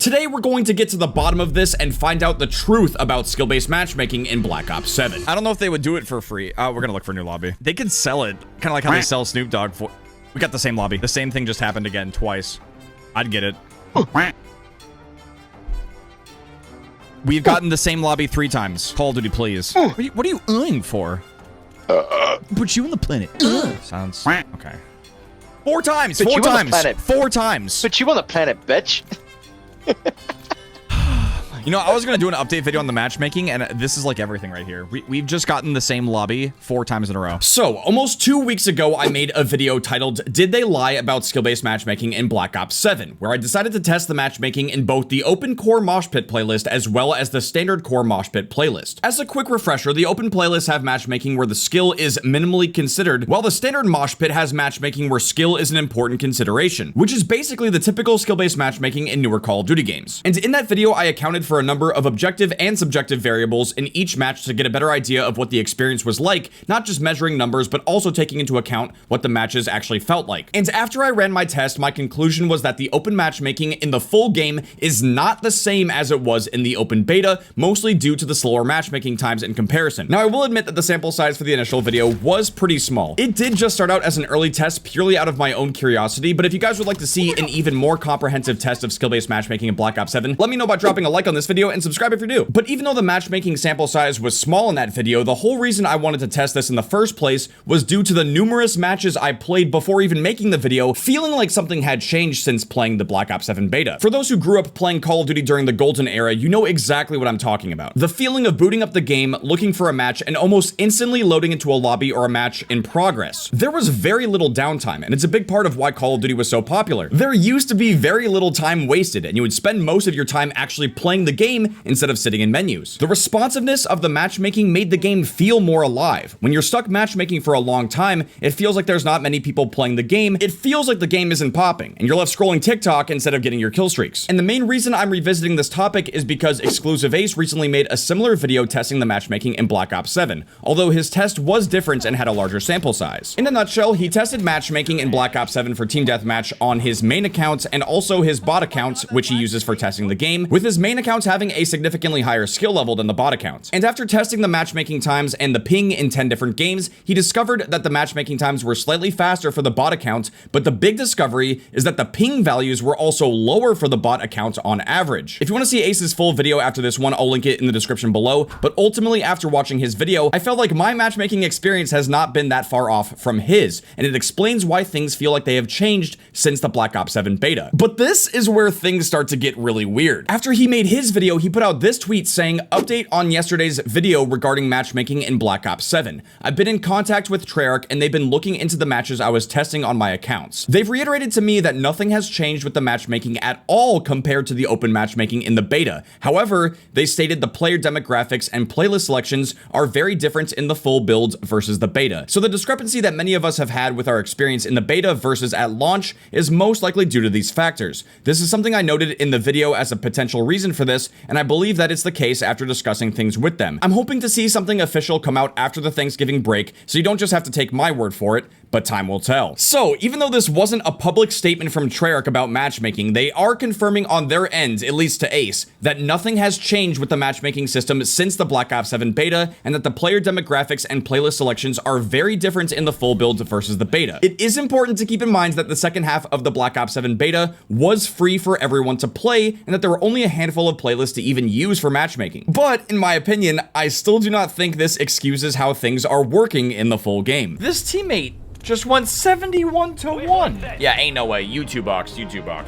Today we're going to get to the bottom of this and find out the truth about skill-based matchmaking in Black Ops 7. I don't know if they would do it for free. We're gonna look for a new lobby. They could sell it, kind of like how they sell Snoop Dogg for... We got the same lobby. The same thing just happened again twice. I'd get it. We've gotten the same lobby 3 times. Call of Duty, please. What are you eyeing for? Put you on the planet. Sounds... Okay. 4 times! 4 times! 4 times! Put you on the planet, bitch! You know, I was going to do an update video on the matchmaking, and this is like everything right here. We've just gotten the same lobby 4 times in a row. So, almost 2 weeks ago, I made a video titled, Did They Lie About Skill-Based Matchmaking in Black Ops 7? Where I decided to test the matchmaking in both the Open Core Mosh Pit playlist as well as the Standard Core Mosh Pit playlist. As a quick refresher, the Open playlists have matchmaking where the skill is minimally considered, while the Standard Mosh Pit has matchmaking where skill is an important consideration, which is basically the typical skill-based matchmaking in newer Call of Duty games. And in that video, I accounted for a number of objective and subjective variables in each match to get a better idea of what the experience was like, not just measuring numbers, but also taking into account what the matches actually felt like. And after I ran my test, my conclusion was that the open matchmaking in the full game is not the same as it was in the open beta, mostly due to the slower matchmaking times in comparison. Now, I will admit that the sample size for the initial video was pretty small. It did just start out as an early test purely out of my own curiosity, but if you guys would like to see an even more comprehensive test of skill-based matchmaking in Black Ops 7, let me know by dropping a like on this video and subscribe if you're new. But even though the matchmaking sample size was small in that video, the whole reason I wanted to test this in the first place was due to the numerous matches I played before even making the video, feeling like something had changed since playing the Black Ops 7 beta. For those who grew up playing Call of Duty during the golden era, you know exactly what I'm talking about. The feeling of booting up the game, looking for a match, and almost instantly loading into a lobby or a match in progress. There was very little downtime, and it's a big part of why Call of Duty was so popular. There used to be very little time wasted, and you would spend most of your time actually playing the game instead of sitting in menus. The responsiveness of the matchmaking made the game feel more alive. When you're stuck matchmaking for a long time, it feels like there's not many people playing the game. It feels like the game isn't popping, and you're left scrolling TikTok instead of getting your kill streaks. And the main reason I'm revisiting this topic is because XclusiveAce recently made a similar video testing the matchmaking in Black Ops 7, although his test was different and had a larger sample size. In a nutshell, he tested matchmaking in Black Ops 7 for Team Deathmatch on his main account and also his bot account, which he uses for testing the game, with his main account having a significantly higher skill level than the bot account. And after testing the matchmaking times and the ping in 10 different games, he discovered that the matchmaking times were slightly faster for the bot account, but the big discovery is that the ping values were also lower for the bot account on average. If you want to see Ace's full video after this one, I'll link it in the description below, but ultimately after watching his video, I felt like my matchmaking experience has not been that far off from his, and it explains why things feel like they have changed since the Black Ops 7 beta. But this is where things start to get really weird. After he made his video, he put out this tweet saying, "Update on yesterday's video regarding matchmaking in Black Ops 7. I've been in contact with Treyarch and they've been looking into the matches I was testing on my accounts. They've reiterated to me that nothing has changed with the matchmaking at all compared to the open matchmaking in the beta. However, they stated the player demographics and playlist selections are very different in the full build versus the beta. So the discrepancy that many of us have had with our experience in the beta versus at launch is most likely due to these factors. This is something I noted in the video as a potential reason for this, and I believe that it's the case after discussing things with them. I'm hoping to see something official come out after the Thanksgiving break, so you don't just have to take my word for it, but time will tell." So, even though this wasn't a public statement from Treyarch about matchmaking, they are confirming on their end, at least to Ace, that nothing has changed with the matchmaking system since the Black Ops 7 beta, and that the player demographics and playlist selections are very different in the full build versus the beta. It is important to keep in mind that the second half of the Black Ops 7 beta was free for everyone to play, and that there were only a handful of playlists to even use for matchmaking. But, in my opinion, I still do not think this excuses how things are working in the full game. This teammate just went 71 to 1. Yeah, ain't no way. YouTube box,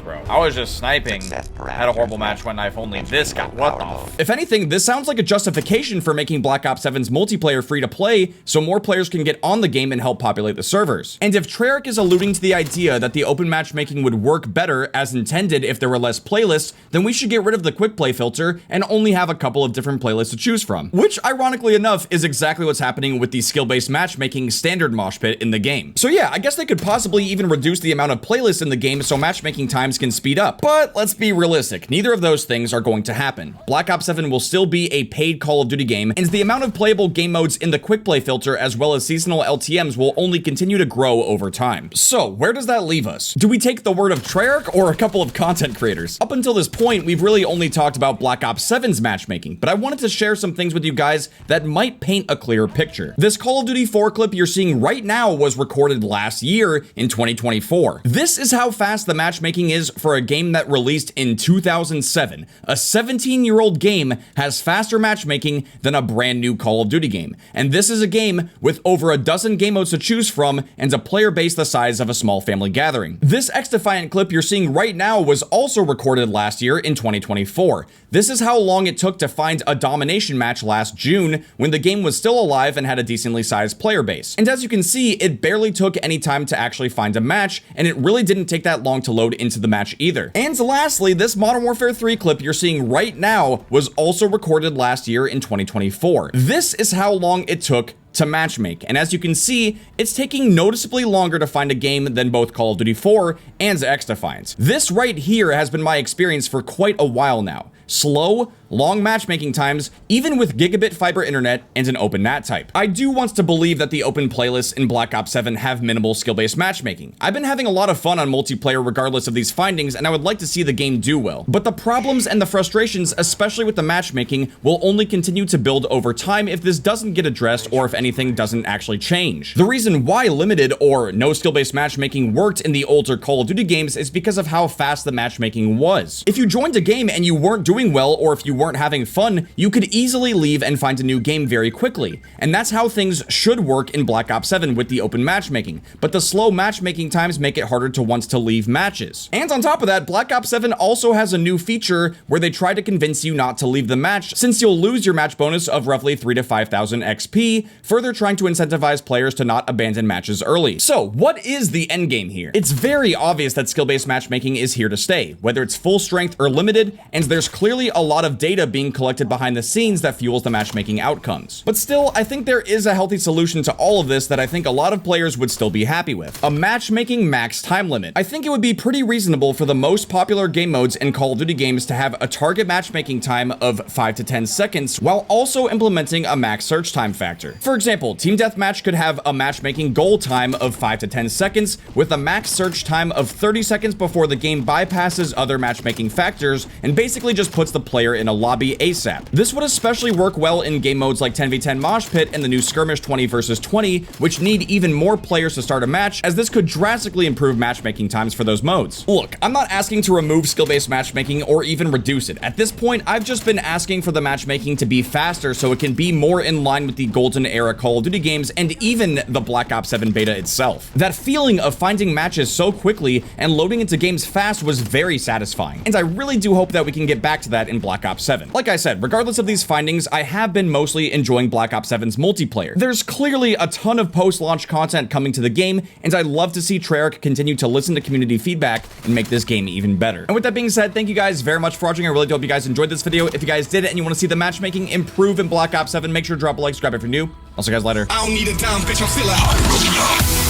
bro. I was just sniping. Had a horrible match when I've only this guy. What the f? If anything, this sounds like a justification for making Black Ops 7's multiplayer free to play so more players can get on the game and help populate the servers. And if Treyarch is alluding to the idea that the open matchmaking would work better as intended if there were less playlists, then we should get rid of the quick play filter and only have a couple of different playlists to choose from. Which, ironically enough, is exactly what's happening with the skill-based matchmaking standard mosh pit in the game. game. So yeah, I guess they could possibly even reduce the amount of playlists in the game so matchmaking times can speed up. But let's be realistic, neither of those things are going to happen. Black Ops 7 will still be a paid Call of Duty game, and the amount of playable game modes in the quick play filter as well as seasonal LTMs will only continue to grow over time. So where does that leave us? Do we take the word of Treyarch or a couple of content creators? Up until this point, we've really only talked about Black Ops 7's matchmaking, but I wanted to share some things with you guys that might paint a clearer picture. This Call of Duty 4 clip you're seeing right now was recorded last year in 2024. This is how fast the matchmaking is for a game that released in 2007. A 17-year-old game has faster matchmaking than a brand new Call of Duty game. And this is a game with over a dozen game modes to choose from and a player base the size of a small family gathering. This XDefiant clip you're seeing right now was also recorded last year in 2024. This is how long it took to find a domination match last June when the game was still alive and had a decently sized player base. And as you can see, it barely took any time to actually find a match, and it really didn't take that long to load into the match either. And lastly, this Modern Warfare 3 clip you're seeing right now was also recorded last year in 2024. This is how long it took to matchmake, and as you can see, it's taking noticeably longer to find a game than both Call of Duty 4 and XDefiant. This right here has been my experience for quite a while now. Slow, long matchmaking times, even with gigabit fiber internet and an open NAT type. I do want to believe that the open playlists in Black Ops 7 have minimal skill-based matchmaking. I've been having a lot of fun on multiplayer regardless of these findings, and I would like to see the game do well. But the problems and the frustrations, especially with the matchmaking, will only continue to build over time if this doesn't get addressed or if anything doesn't actually change. The reason why limited or no skill-based matchmaking worked in the older Call of Duty games is because of how fast the matchmaking was. If you joined a game and you weren't doing well, or if you weren't having fun, you could easily leave and find a new game very quickly. And that's how things should work in Black Ops 7 with the open matchmaking. But the slow matchmaking times make it harder to want to leave matches. And on top of that, Black Ops 7 also has a new feature where they try to convince you not to leave the match, since you'll lose your match bonus of roughly 3,000 to 5,000 XP, further trying to incentivize players to not abandon matches early. So what is the end game here? It's very obvious that skill-based matchmaking is here to stay, whether it's full strength or limited, and there's clearly a lot of data being collected behind the scenes that fuels the matchmaking outcomes. But still, I think there is a healthy solution to all of this that I think a lot of players would still be happy with. A matchmaking max time limit. I think it would be pretty reasonable for the most popular game modes in Call of Duty games to have a target matchmaking time of 5 to 10 seconds, while also implementing a max search time factor. For example, Team Deathmatch could have a matchmaking goal time of 5 to 10 seconds, with a max search time of 30 seconds before the game bypasses other matchmaking factors and basically just puts the player in a lobby ASAP. This would especially work well in game modes like 10v10 Mosh Pit and the new Skirmish 20 versus 20, which need even more players to start a match, as this could drastically improve matchmaking times for those modes. Look, I'm not asking to remove skill-based matchmaking or even reduce it. At this point, I've just been asking for the matchmaking to be faster so it can be more in line with the golden era Call of Duty games and even the Black Ops 7 beta itself. That feeling of finding matches so quickly and loading into games fast was very satisfying, and I really do hope that we can get back to that in Black Ops 7. Like I said, regardless of these findings, I have been mostly enjoying Black Ops 7's multiplayer. There's clearly a ton of post-launch content coming to the game, and I'd love to see Treyarch continue to listen to community feedback and make this game even better. And with that being said, thank you guys very much for watching. I really do hope you guys enjoyed this video. If you guys did and you want to see the matchmaking improve in Black Ops 7, make sure to drop a like, subscribe if you're new. I'll see you guys later. I don't need a dime, bitch, I'm still a